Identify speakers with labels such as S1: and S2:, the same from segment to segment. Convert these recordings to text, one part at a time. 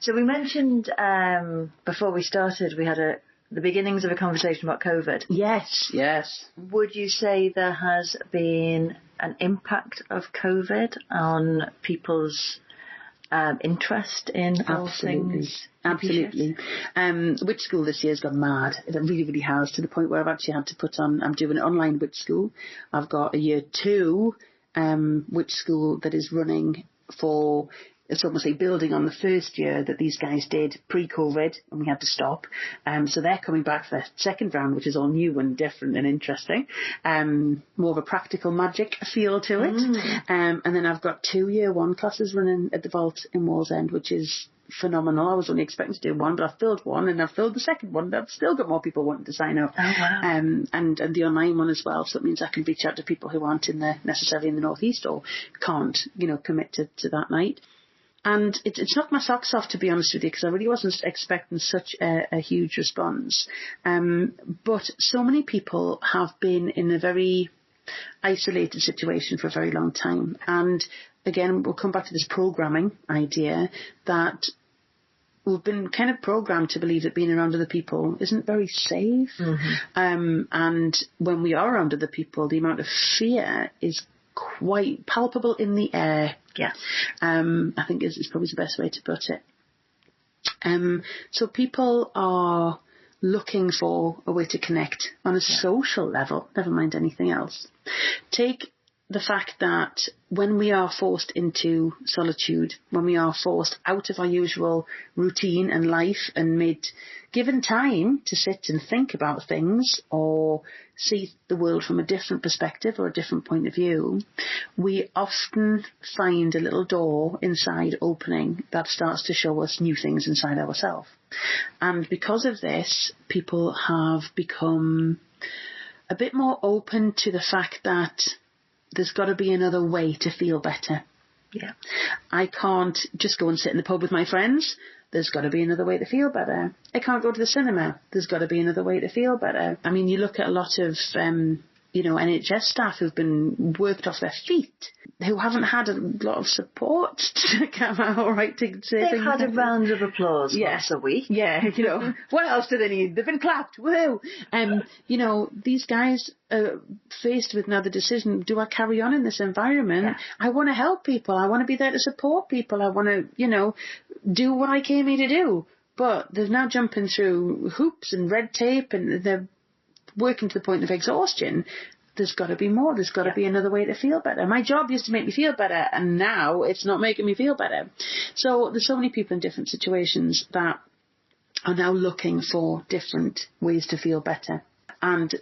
S1: So we mentioned before we started, we had the beginnings of a conversation about COVID.
S2: Yes.
S1: Would you say there has been an impact of COVID on people's interest in all things?
S2: Absolutely. Witch school this year has gone mad. It really, really has, to the point where I've actually had to put on, I'm doing an online witch school. I've got a year 2 witch school that is running for, it's almost like building on the first year that these guys did pre-COVID and we had to stop. So they're coming back for their second round, which is all new and different and interesting. More of a practical magic feel to it. And then I've got 2 year 1 classes running at the Vault in Wallsend, which is phenomenal. I was only expecting to do 1, but I've filled 1 and I've filled the second one. I've still got more people wanting to sign up.
S1: Oh, wow.
S2: And the online one as well. So it means I can reach out to people who aren't necessarily in the Northeast or can't, commit to that night. And it's knocked my socks off, to be honest with you, because I really wasn't expecting such a huge response. But so many people have been in a very isolated situation for a very long time. And again, we'll come back to this programming idea that we've been kind of programmed to believe that being around other people isn't very safe. And when we are around other people, the amount of fear is quite palpable in the air.
S1: Yeah.
S2: I think is probably the best way to put it. So people are looking for a way to connect on a social level, never mind anything else. Take the fact that when we are forced into solitude, when we are forced out of our usual routine and life and given time to sit and think about things or see the world from a different perspective or a different point of view, we often find a little door inside opening that starts to show us new things inside ourselves. And because of this, people have become a bit more open to the fact that there's got to be another way to feel better.
S1: Yeah.
S2: I can't just go and sit in the pub with my friends. There's got to be another way to feel better. I can't go to the cinema. There's got to be another way to feel better. I mean, you look at a lot of, NHS staff who've been worked off their feet, who haven't had a lot of support to come out right to say
S1: They've
S2: things.
S1: had a round of applause once a week.
S2: Yeah, what else do they need? They've been clapped. Woohoo! These guys are faced with now the decision, do I carry on in this environment? Yeah. I want to help people. I want to be there to support people. I want to, do what I came here to do. But they're now jumping through hoops and red tape and they're working to the point of exhaustion. There's got to be more. There's got to be another way to feel better. My job used to make me feel better, and now it's not making me feel better. So there's so many people in different situations that are now looking for different ways to feel better. And,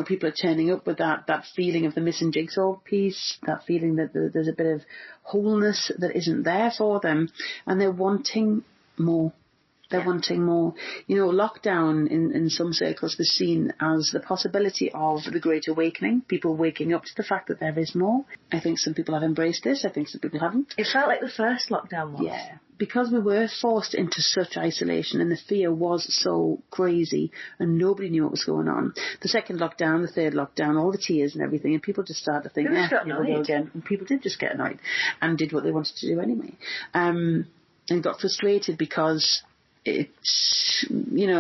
S2: people are turning up with that feeling of the missing jigsaw piece, that feeling that there's a bit of wholeness that isn't there for them, and they're wanting more. They're wanting more. Lockdown in some circles was seen as the possibility of the Great Awakening, people waking up to the fact that there is more. I think some people have embraced this. I think some people haven't.
S1: It felt like the first lockdown was.
S2: Yeah, because we were forced into such isolation and the fear was so crazy and nobody knew what was going on. The second lockdown, the third lockdown, all the tears and everything, and people just started to think, here we go again. And people did just get annoyed and did what they wanted to do anyway. And got frustrated because there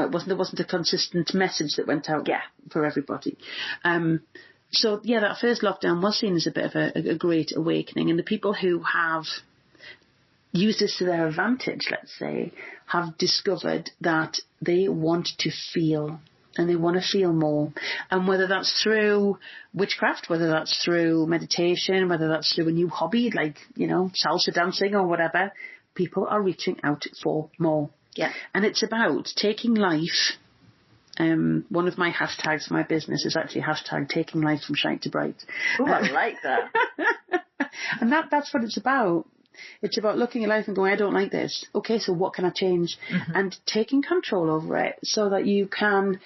S2: wasn't a consistent message that went out for everybody. That first lockdown was seen as a bit of a great awakening, and the people who have used this to their advantage, let's say, have discovered that they want to feel, and they want to feel more. And whether that's through witchcraft, whether that's through meditation, whether that's through a new hobby like, salsa dancing or whatever, people are reaching out for more.
S1: Yeah.
S2: And it's about taking life. One of my hashtags for my business is actually hashtag taking life from shite to bright.
S1: Oh, I like that.
S2: And that's what it's about. It's about looking at life and going, I don't like this. Okay, so what can I change? Mm-hmm. And taking control over it so that you can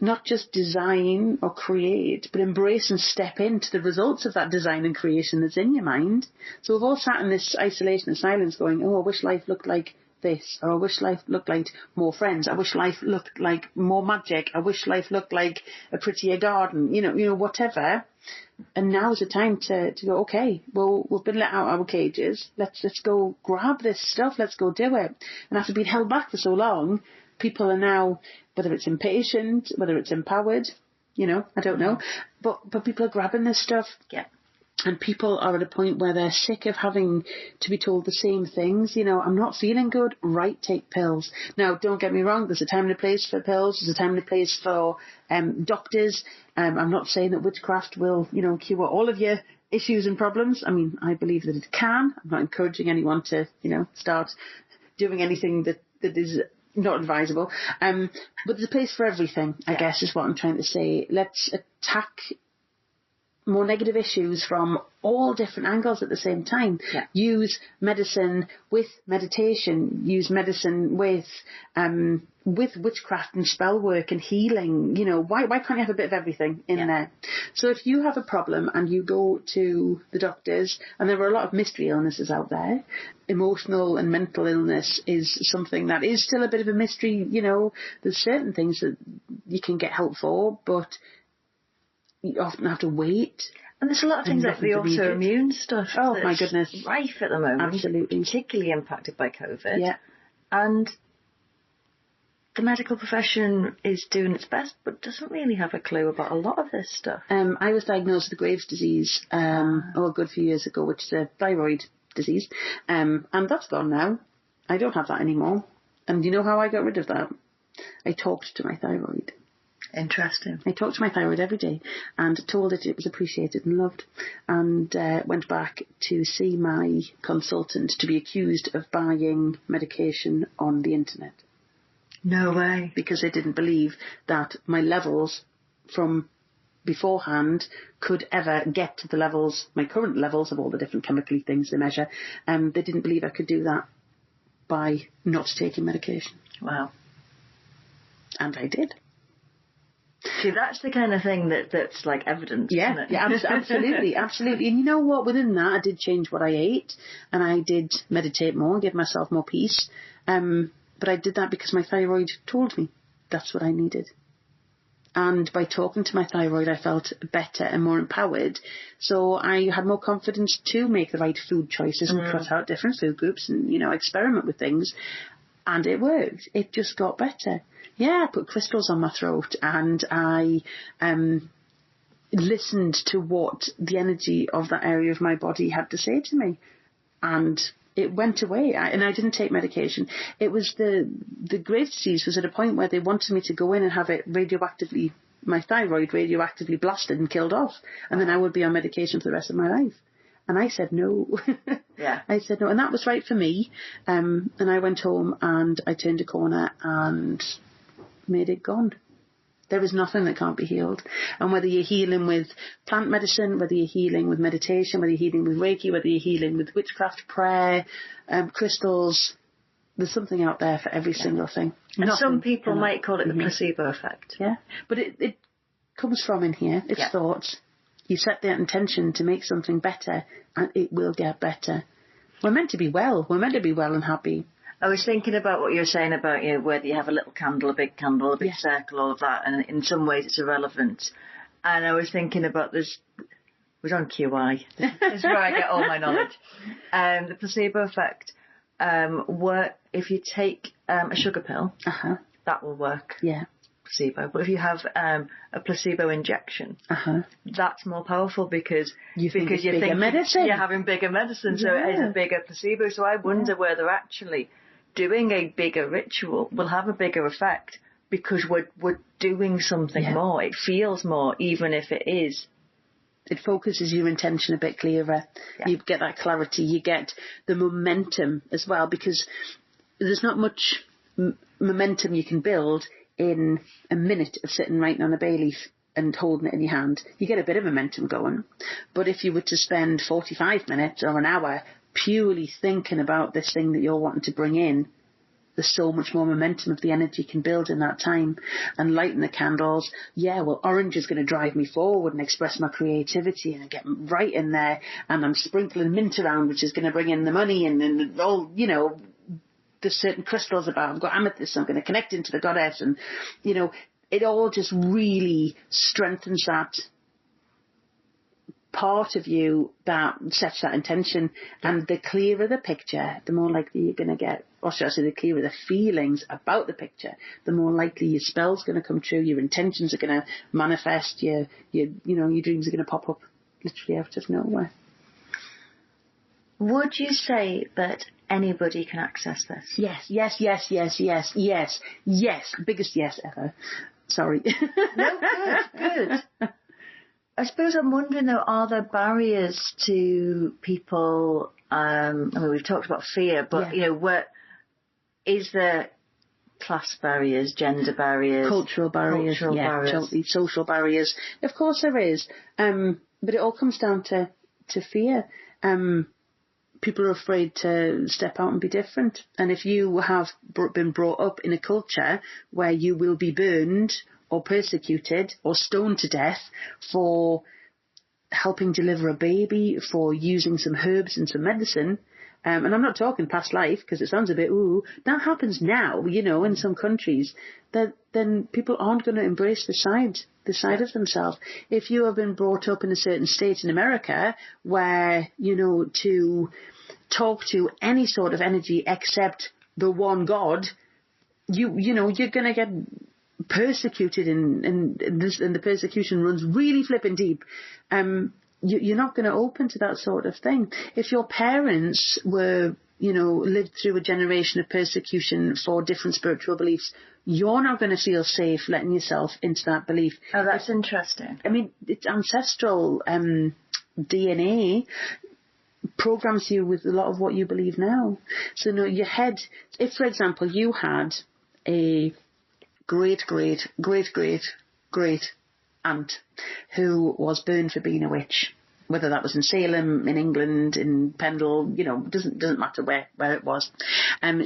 S2: not just design or create, but embrace and step into the results of that design and creation that's in your mind. So we've all sat in this isolation and silence going, oh, I wish life looked like this, or I wish life looked like more friends. I wish life looked like more magic. I wish life looked like a prettier garden, whatever. And now is the time to go, okay, well, we've been let out of our cages. Let's go grab this stuff. Let's go do it. And after being held back for so long, people are now, whether it's impatient, whether it's empowered, I don't know. But people are grabbing this stuff.
S1: Yeah.
S2: And people are at a point where they're sick of having to be told the same things. I'm not feeling good. Right, take pills. Now, don't get me wrong. There's a time and a place for pills. There's a time and a place for doctors. I'm not saying that witchcraft will, cure all of your issues and problems. I mean, I believe that it can. I'm not encouraging anyone to, start doing anything that is not advisable. But there's a place for everything, I guess, is what I'm trying to say. Let's attack more negative issues from all different angles at the same time.
S1: Yeah.
S2: Use medicine with meditation. Use medicine with witchcraft and spell work and healing. Why can't you have a bit of everything in there? So if you have a problem and you go to the doctors, and there are a lot of mystery illnesses out there, emotional and mental illness is something that is still a bit of a mystery. There's certain things that you can get help for, but you often have to wait.
S1: And there's a lot of things like the autoimmune stuff.
S2: Oh, my goodness.
S1: Rife at the moment.
S2: Absolutely.
S1: Particularly impacted by COVID.
S2: Yeah.
S1: And the medical profession is doing its best, but doesn't really have a clue about a lot of this stuff.
S2: I was diagnosed with Graves' disease a good few years ago, which is a thyroid disease. And that's gone now. I don't have that anymore. And you know how I got rid of that? I talked to my thyroid.
S1: Interesting.
S2: I talked to my thyroid every day and told it was appreciated and loved, and went back to see my consultant to be accused of buying medication on the internet.
S1: No way.
S2: Because they didn't believe that my levels from beforehand could ever get to the levels, my current levels of all the different chemical things they measure. They didn't believe I could do that by not taking medication.
S1: Wow.
S2: And I did.
S1: See, that's the kind of thing that's like evidence, isn't it?
S2: Yeah, absolutely, absolutely. And you know what? Within that, I did change what I ate, and I did meditate more, give myself more peace. But I did that because my thyroid told me that's what I needed. And by talking to my thyroid, I felt better and more empowered. So I had more confidence to make the right food choices and cut out different food groups and, experiment with things. And it worked. It just got better. Yeah, I put crystals on my throat, and I listened to what the energy of that area of my body had to say to me. And it went away, and I didn't take medication. It was the Graves' disease was at a point where they wanted me to go in and have it my thyroid radioactively blasted and killed off, and then I would be on medication for the rest of my life. And I said no.
S1: Yeah.
S2: I said no, and that was right for me. And I went home and I turned a corner and made it gone. There is nothing that can't be healed. And whether you're healing with plant medicine, whether you're healing with meditation, whether you're healing with Reiki, whether you're healing with witchcraft, prayer, crystals, there's something out there for every single thing.
S1: And some people might call it the placebo effect.
S2: Yeah, but it comes from in here. It's thoughts. You set that intention to make something better, and it will get better. We're meant to be well. We're meant to be well and happy.
S1: I was thinking about what you were saying about, whether you have a little candle, a big circle, all of that, and in some ways it's irrelevant. And I was thinking about this, we're on QI, this is where I get all my knowledge. The placebo effect, if you take a sugar pill, that will work.
S2: Yeah.
S1: Placebo. But if you have a placebo injection, that's more powerful because you're having bigger medicine, so it is a bigger placebo. So I wonder whether actually doing a bigger ritual will have a bigger effect because we're doing something more. It feels more, even if it is.
S2: It focuses your intention a bit clearer. Yeah. You get that clarity. You get the momentum as well, because there's not much momentum you can build in a minute of sitting writing on a bay leaf and holding it in your hand. You get a bit of momentum going. But if you were to spend 45 minutes or an hour purely thinking about this thing that you're wanting to bring in, there's so much more momentum of the energy can build in that time. And lighting the candles, orange is going to drive me forward and express my creativity, and I get right in there, and I'm sprinkling mint around, which is going to bring in the money and all, there's certain crystals about. I've got amethyst, I'm going to connect into the goddess, and, you know, it all just really strengthens that part of you that sets that intention. And the clearer the picture, the more likely you're going to get, or should I say, the clearer the feelings about the picture, the more likely your spell's going to come true, your intentions are going to manifest, your dreams are going to pop up literally out of nowhere.
S1: Would you say that anybody can access this?
S2: Yes. Biggest yes ever. Sorry.
S1: No, good. I suppose I'm wondering, though, are there barriers to people? I mean, we've talked about fear, but, is there class barriers, gender barriers?
S2: Cultural barriers, totally. Social barriers. Of course there is. But it all comes down to fear. People are afraid to step out and be different. And if you have been brought up in a culture where you will be burned or persecuted or stoned to death for helping deliver a baby, for using some herbs and some medicine, and I'm not talking past life because it sounds a bit, that happens now, in some countries, then people aren't going to embrace the side of themselves. If you have been brought up in a certain state in America where, to talk to any sort of energy except the one God, you're going to get persecuted and the persecution runs really flipping deep. You're not going to open to that sort of thing. If your parents were, lived through a generation of persecution for different spiritual beliefs, you're not going to feel safe letting yourself into that belief.
S1: Oh, that's interesting.
S2: I mean, it's ancestral DNA programs you with a lot of what you believe now. So, your head, if, for example, you had a great aunt who was burned for being a witch, whether that was in Salem, in England, in Pendle, doesn't matter where it was.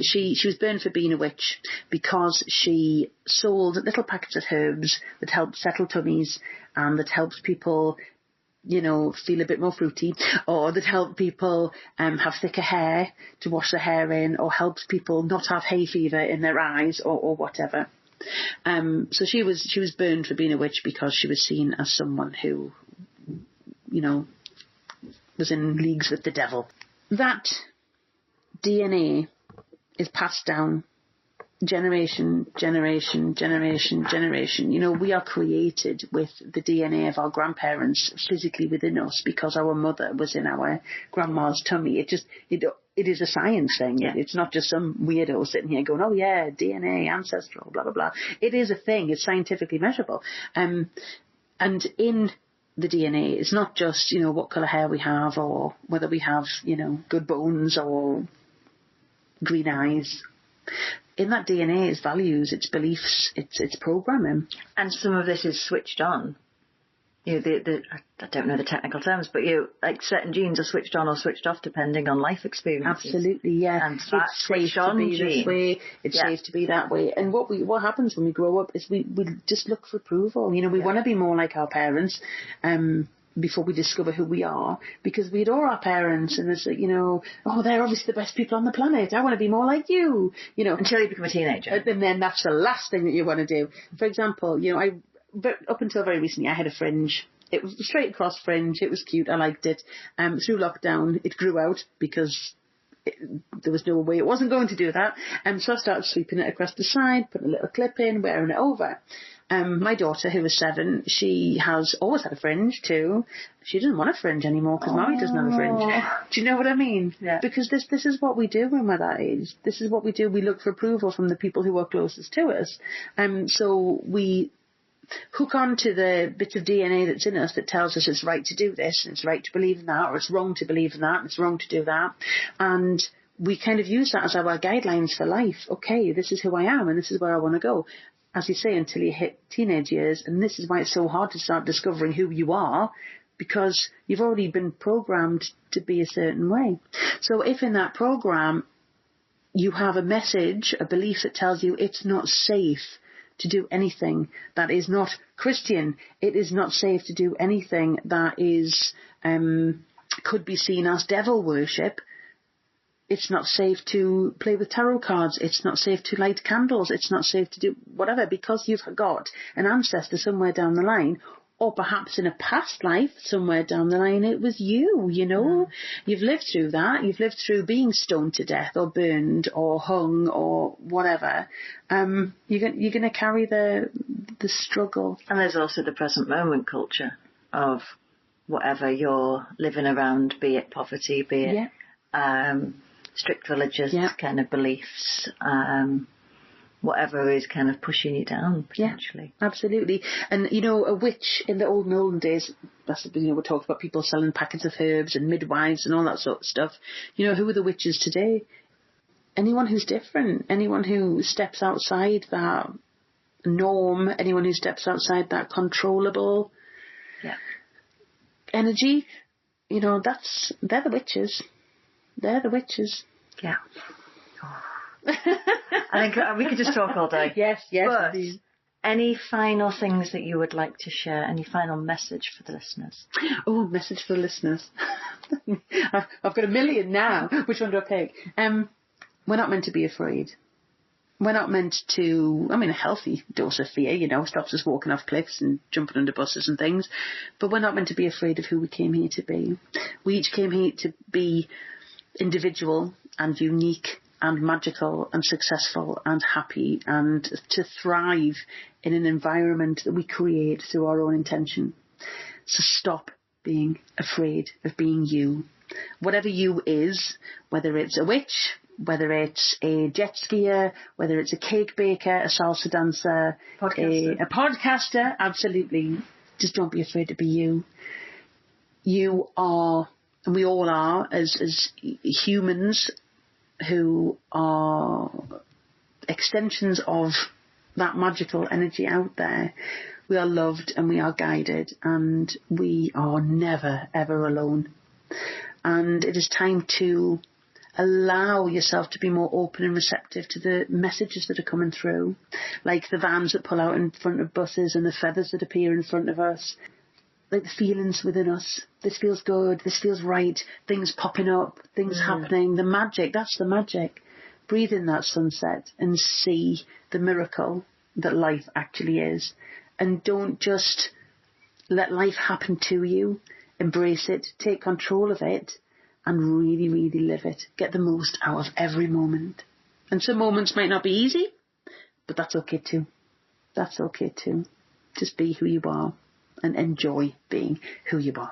S2: She was burned for being a witch because she sold little packets of herbs that helped settle tummies and that helped people feel a bit more fruity, or that help people have thicker hair to wash their hair in, or helps people not have hay fever in their eyes, or whatever. So she was burned for being a witch because she was seen as someone who, was in leagues with the devil. That DNA is passed down generation. We are created with the DNA of our grandparents physically within us because our mother was in our grandma's tummy. It is a science thing. Yeah. It's not just some weirdo sitting here going, oh yeah, DNA, ancestral, blah, blah, blah. It is a thing. It's scientifically measurable. And in the DNA, it's not just, what colour hair we have or whether we have, good bones or green eyes. In that DNA is values, it's beliefs, it's programming.
S1: And some of this is switched on. I don't know the technical terms, but like certain genes are switched on or switched off depending on life experiences.
S2: Absolutely, yeah.
S1: And it's safe to be this way.
S2: It's safe to be that way. And what happens when we grow up is we just look for approval. We want to be more like our parents. Before we discover who we are, because we adore our parents, and it's like, they're obviously the best people on the planet. I want to be more like you,
S1: until you become a teenager,
S2: and then that's the last thing that you want to do. For example, up until very recently, I had a fringe. It was a straight across fringe. It was cute. I liked it. Through lockdown, it grew out because there was no way it wasn't going to do that. So I started sweeping it across the side, putting a little clip in, wearing it over. My daughter, who was 7, she has always had a fringe too. She doesn't want a fringe anymore because Mommy doesn't have a fringe. Do you know what I mean?
S1: Yeah.
S2: Because this is what we do when we're that age. This is what we do. We look for approval from the people who are closest to us. So we hook on to the bit of DNA that's in us that tells us it's right to do this, and it's right to believe in that, or it's wrong to believe in that, and it's wrong to do that. And we kind of use that as our guidelines for life. Okay, this is who I am, and this is where I want to go. As you say, until you hit teenage years, and this is why it's so hard to start discovering who you are, because you've already been programmed to be a certain way. So if in that program you have a message, a belief that tells you it's not safe to do anything that is not Christian, it is not safe to do anything that is could be seen as devil worship, It's not safe to play with tarot cards. It's not safe to light candles. It's not safe to do whatever, because you've got an ancestor somewhere down the line, or perhaps in a past life somewhere down the line it was you, you know. You've lived through that. You've lived through being stoned to death or burned or hung or whatever. You're going to carry the struggle.
S1: And there's also the present moment culture of whatever you're living around, be it poverty, be it strict religious kind of beliefs, whatever is kind of pushing you down, potentially.
S2: Yeah, absolutely. And, you know, a witch in the olden days, that's, you know, we talked about people selling packets of herbs and midwives and all that sort of stuff. You know, who are the witches today? Anyone who's different, anyone who steps outside that norm, anyone who steps outside that controllable energy, you know, they're the witches. They're the witches.
S1: Yeah. I think we could just talk all day.
S2: Yes.
S1: But any final things that you would like to share? Any final message for the listeners?
S2: Oh, message for the listeners. I've got a million now. Which one do I pick? We're not meant to be afraid. We're not meant to, I mean, a healthy dose of fear, you know, stops us walking off cliffs and jumping under buses and things. But we're not meant to be afraid of who we came here to be. We each came here to be individual and unique and magical and successful and happy, and to thrive in an environment that we create through our own intention. So stop being afraid of being you. Whatever you is, whether it's a witch, whether it's a jet skier, whether it's a cake baker, a salsa dancer, a podcaster, absolutely. Just don't be afraid to be you. You are, and we all are, as humans who are extensions of that magical energy out there. We are loved and we are guided, and we are never, ever alone. And it is time to allow yourself to be more open and receptive to the messages that are coming through, like the vans that pull out in front of buses and the feathers that appear in front of us, like the feelings within us. This feels good, this feels right, things popping up, things happening, the magic, that's the magic. Breathe in that sunset and see the miracle that life actually is. And don't just let life happen to you. Embrace it, take control of it, and really, really live it. Get the most out of every moment. And some moments might not be easy, but that's okay too. That's okay too. Just be who you are and enjoy being who you are.